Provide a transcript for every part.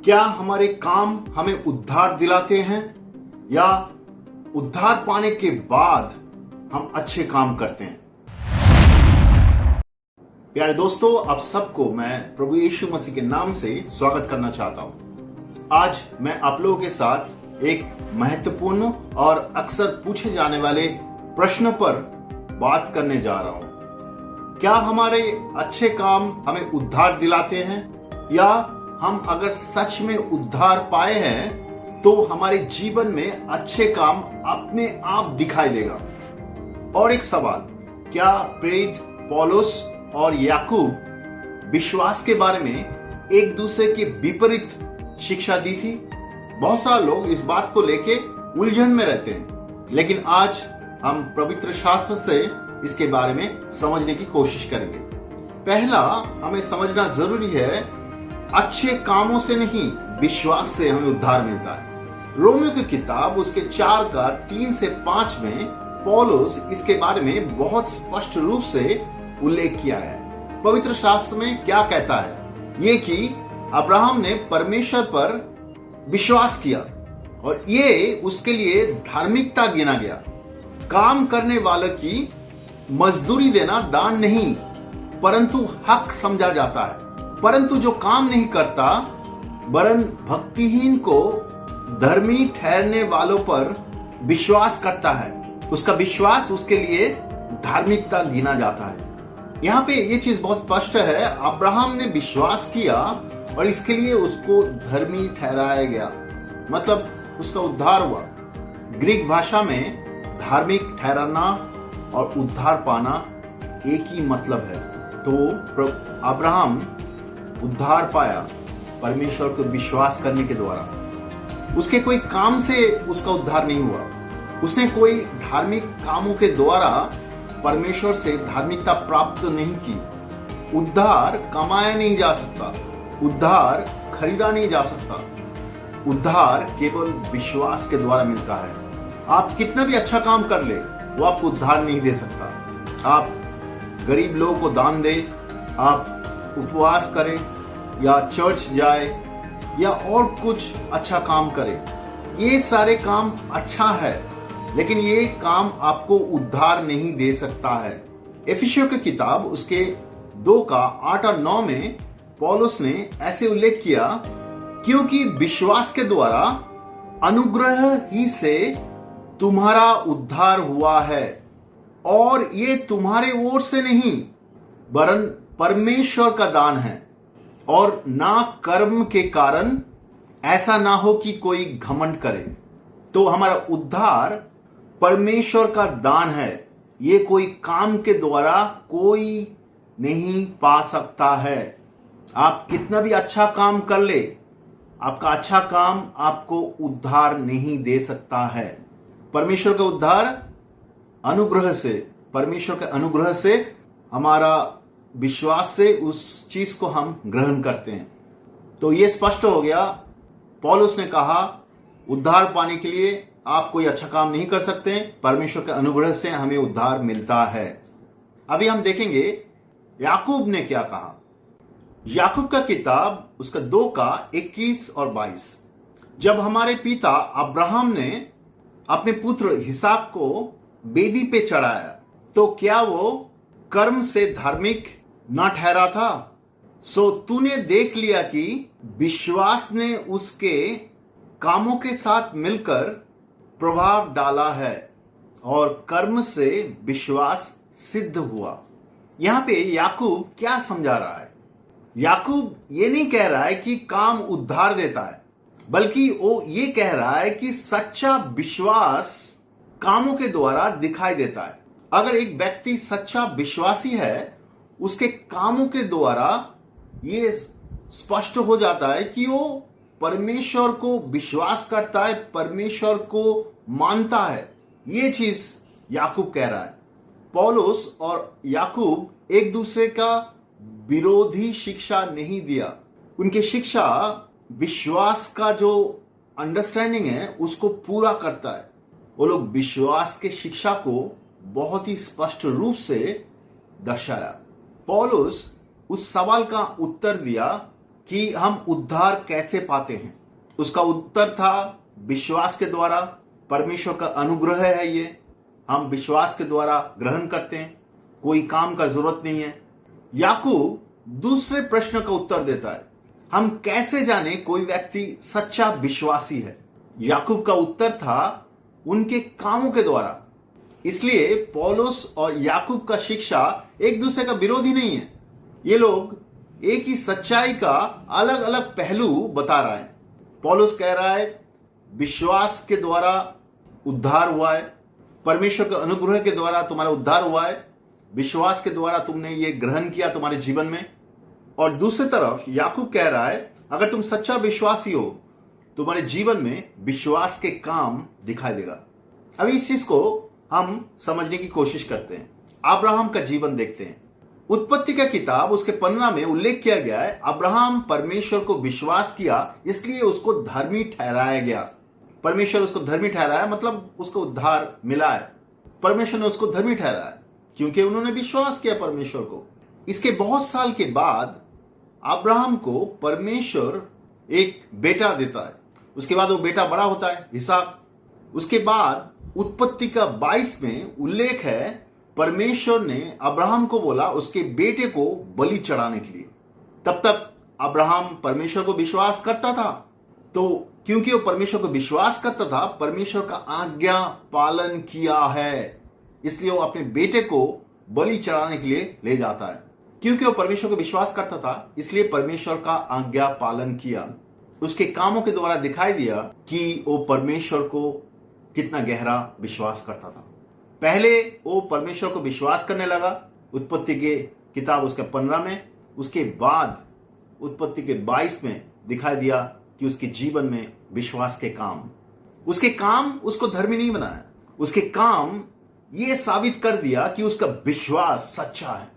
क्या हमारे काम हमें उद्धार दिलाते हैं या उद्धार पाने के बाद हम अच्छे काम करते हैं? प्यारे दोस्तों, आप सबको मैं प्रभु यीशु मसीह के नाम से स्वागत करना चाहता हूं। आज मैं आप लोगों के साथ एक महत्वपूर्ण और अक्सर पूछे जाने वाले प्रश्न पर बात करने जा रहा हूं। क्या हमारे अच्छे काम हमें उद्धार दिलाते हैं या हम अगर सच में उद्धार पाए हैं तो हमारे जीवन में अच्छे काम अपने आप दिखाई देगा? और एक सवाल, क्या प्रेरित पौलुस और याकूब विश्वास के बारे में एक दूसरे के विपरीत शिक्षा दी थी? बहुत सारे लोग इस बात को लेके उलझन में रहते हैं, लेकिन आज हम पवित्र शास्त्र से इसके बारे में समझने की कोशिश करेंगे। पहला, हमें समझना जरूरी है अच्छे कामों से नहीं, विश्वास से हमें उद्धार मिलता है। रोमियो की किताब उसके 4 का 3 से 5 में पौलुस इसके बारे में बहुत स्पष्ट रूप से उल्लेख किया है। पवित्र शास्त्र में क्या कहता है? ये कि अब्राहम ने परमेश्वर पर विश्वास किया और ये उसके लिए धार्मिकता गिना गया। काम करने वाले की मजदूरी देना दान नहीं परंतु हक समझा जाता है। परंतु जो काम नहीं करता वरन भक्तिहीन को धर्मी ठहरने वालों पर विश्वास करता है, उसका विश्वास उसके लिए धार्मिकता गिना जाता है। यहाँ पे ये चीज बहुत स्पष्ट है, अब्राहम ने विश्वास किया और इसके लिए उसको धर्मी ठहराया गया, मतलब उसका उद्धार हुआ। ग्रीक भाषा में धार्मिक ठहराना और उद्धार पाना एक ही मतलब है। तो अब्राहम उद्धार पाया परमेश्वर को विश्वास करने के द्वारा। उसके कोई काम से उसका उद्धार नहीं हुआ। उसने कोई धार्मिक कामों के द्वारा परमेश्वर से धार्मिकता प्राप्त नहीं की। उद्धार कमाया नहीं जा सकता, उद्धार खरीदा नहीं जा सकता। उद्धार केवल विश्वास के द्वारा मिलता है। आप कितना भी अच्छा काम कर ले, वो आपको उद्धार नहीं दे सकता। आप गरीब लोगों को दान दे, आप उपवास करे या चर्च जाए या और कुछ अच्छा काम करे, ये सारे काम अच्छा है, लेकिन ये काम आपको उद्धार नहीं दे सकता है। एफिसियों की किताब उसके 2 का 8 और 9 में पौलुस ने ऐसे उल्लेख किया, क्योंकि विश्वास के द्वारा अनुग्रह ही से तुम्हारा उद्धार हुआ है, और ये तुम्हारे ओर से नहीं वरन परमेश्वर का दान है, और ना कर्म के कारण, ऐसा ना हो कि कोई घमंड करे। तो हमारा उद्धार परमेश्वर का दान है, ये कोई काम के द्वारा कोई नहीं पा सकता है। आप कितना भी अच्छा काम कर ले, आपका अच्छा काम आपको उद्धार नहीं दे सकता है। परमेश्वर का उद्धार अनुग्रह से, परमेश्वर के अनुग्रह से, हमारा विश्वास से उस चीज को हम ग्रहण करते हैं। तो यह स्पष्ट हो गया। पौलुस ने कहा उद्धार पाने के लिए आप कोई अच्छा काम नहीं कर सकते, परमेश्वर के अनुग्रह से हमें उद्धार मिलता है। अभी हम देखेंगे याकूब ने क्या कहा। याकूब का किताब उसका 2 का 21 और 22, जब हमारे पिता अब्राहम ने अपने पुत्र इसहाक को वेदी पे चढ़ाया तो क्या वो कर्म से धार्मिक ना ठहरा था? सो तूने देख लिया कि विश्वास ने उसके कामों के साथ मिलकर प्रभाव डाला है और कर्म से विश्वास सिद्ध हुआ। यहां पे याकूब क्या समझा रहा है? याकूब ये नहीं कह रहा है कि काम उद्धार देता है, बल्कि वो ये कह रहा है कि सच्चा विश्वास कामों के द्वारा दिखाई देता है। अगर एक व्यक्ति सच्चा विश्वासी है, उसके कामों के द्वारा ये स्पष्ट हो जाता है कि वो परमेश्वर को विश्वास करता है, परमेश्वर को मानता है। ये चीज याकूब कह रहा है। पौलुस और याकूब एक दूसरे का विरोधी शिक्षा नहीं दिया। उनकी शिक्षा विश्वास का जो अंडरस्टैंडिंग है उसको पूरा करता है। वो लोग विश्वास के शिक्षा को बहुत ही स्पष्ट रूप से दर्शाया। पौलुस उस सवाल का उत्तर दिया कि हम उद्धार कैसे पाते हैं। उसका उत्तर था विश्वास के द्वारा। परमेश्वर का अनुग्रह है ये, हम विश्वास के द्वारा ग्रहण करते हैं, कोई काम का जरूरत नहीं है। याकूब दूसरे प्रश्न का उत्तर देता है, हम कैसे जाने कोई व्यक्ति सच्चा विश्वासी है। याकूब का उत्तर था उनके कामों के द्वारा। इसलिए पौलुस और याकूब का शिक्षा एक दूसरे का विरोधी नहीं है। ये लोग एक ही सच्चाई का अलग अलग पहलू बता रहा है। पौलुस कह रहा है विश्वास के द्वारा उद्धार हुआ है, परमेश्वर के अनुग्रह के द्वारा तुम्हारा उद्धार हुआ है, विश्वास के द्वारा तुमने ये ग्रहण किया तुम्हारे जीवन में। और दूसरी तरफ याकूब कह रहा है अगर तुम सच्चा विश्वासी हो तुम्हारे जीवन में विश्वास के काम दिखाई देगा। अभी इस चीज को हम समझने की कोशिश करते हैं। अब्राहम का जीवन देखते हैं। उत्पत्ति का किताब उसके 15 में उल्लेख किया गया है, अब्राहम परमेश्वर को विश्वास किया इसलिए उसको धर्मी ठहराया गया। परमेश्वर उसको धर्मी ठहराया मतलब उसको उद्धार मिला है। परमेश्वर ने उसको धर्मी ठहराया क्योंकि उन्होंने विश्वास किया परमेश्वर को। इसके बहुत साल के बाद अब्राहम को परमेश्वर एक बेटा देता है। उसके बाद वो बेटा बड़ा होता है, इसहाक। उसके बाद उत्पत्ति का 22 में उल्लेख है परमेश्वर ने अब्राहम को बोला उसके बेटे को बलि चढ़ाने के लिए। तब तक अब्राहम परमेश्वर को विश्वास करता था। तो क्योंकि वो परमेश्वर को विश्वास करता था, परमेश्वर का आज्ञा पालन किया है, इसलिए वो अपने बेटे को बलि चढ़ाने के लिए ले जाता है। क्योंकि वो परमेश्वर को विश्वास करता था इसलिए परमेश्वर का आज्ञा पालन किया। उसके कामों के द्वारा दिखाई दिया कि वो परमेश्वर को कितना गहरा विश्वास करता था। पहले वो परमेश्वर को विश्वास करने लगा उत्पत्ति के किताब उसके 15 में। उसके बाद उत्पत्ति के 22 में दिखाई दिया कि उसके जीवन में विश्वास के काम, उसके काम उसको धर्मी नहीं बनाया। उसके काम ये साबित कर दिया कि उसका विश्वास सच्चा है।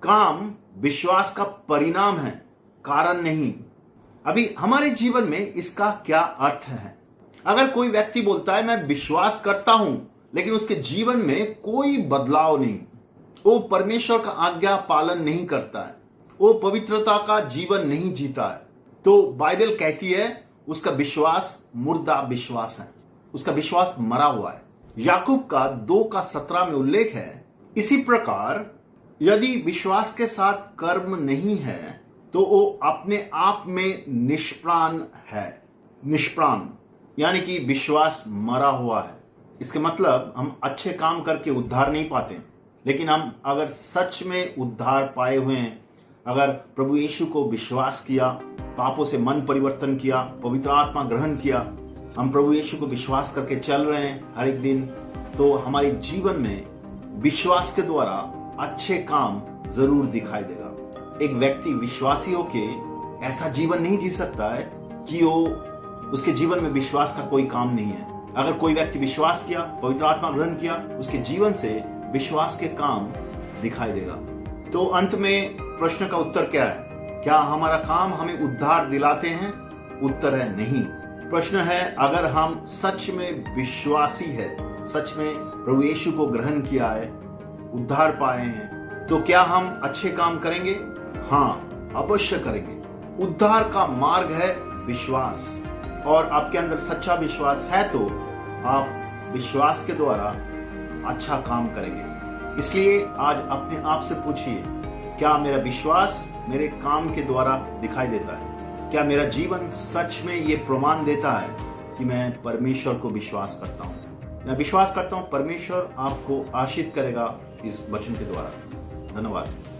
काम विश्वास का परिणाम है, कारण नहीं। अभी हमारे जीवन में इसका क्या अर्थ है? अगर कोई व्यक्ति बोलता है मैं विश्वास करता हूं लेकिन उसके जीवन में कोई बदलाव नहीं, वो परमेश्वर का आज्ञा पालन नहीं करता है, वो पवित्रता का जीवन नहीं जीता है, तो बाइबल कहती है उसका विश्वास मुर्दा विश्वास है, उसका विश्वास मरा हुआ है। याकूब का 2:17 में उल्लेख है, इसी प्रकार यदि विश्वास के साथ कर्म नहीं है तो वो अपने आप में निष्प्राण है। निष्प्राण यानी कि विश्वास मरा हुआ है। इसके मतलब हम अच्छे काम करके उद्धार नहीं पाते, लेकिन हम अगर सच में उद्धार पाए हुए हैं, अगर प्रभु यीशु को विश्वास किया, पापों से मन परिवर्तन किया, पवित्र आत्मा ग्रहण किया, हम प्रभु यीशु को विश्वास करके चल रहे हैं हर एक दिन, तो हमारे जीवन में विश्वास के द्वारा अच्छे काम जरूर दिखाई देगा। एक व्यक्ति विश्वासी होके ऐसा जीवन नहीं जी सकता है कि वो उसके जीवन में विश्वास का कोई काम नहीं है। अगर कोई व्यक्ति विश्वास किया, पवित्र आत्मा ग्रहण किया, उसके जीवन से विश्वास के काम दिखाई देगा। तो अंत में प्रश्न का उत्तर क्या है? क्या हमारा काम हमें उद्धार दिलाते हैं? उत्तर है नहीं। प्रश्न है अगर हम सच में विश्वासी है, सच में प्रभु यीशु को ग्रहण किया है, उद्धार पाए हैं, तो क्या हम अच्छे काम करेंगे? हाँ, अवश्य करेंगे। उद्धार का मार्ग है विश्वास, और आपके अंदर सच्चा विश्वास है तो आप विश्वास के द्वारा अच्छा काम करेंगे। इसलिए आज अपने आप से पूछिए, क्या मेरा विश्वास मेरे काम के द्वारा दिखाई देता है? क्या मेरा जीवन सच में ये प्रमाण देता है कि मैं परमेश्वर को विश्वास करता हूँ? मैं विश्वास करता हूँ परमेश्वर आपको आशीष करेगा इस वचन के द्वारा। धन्यवाद।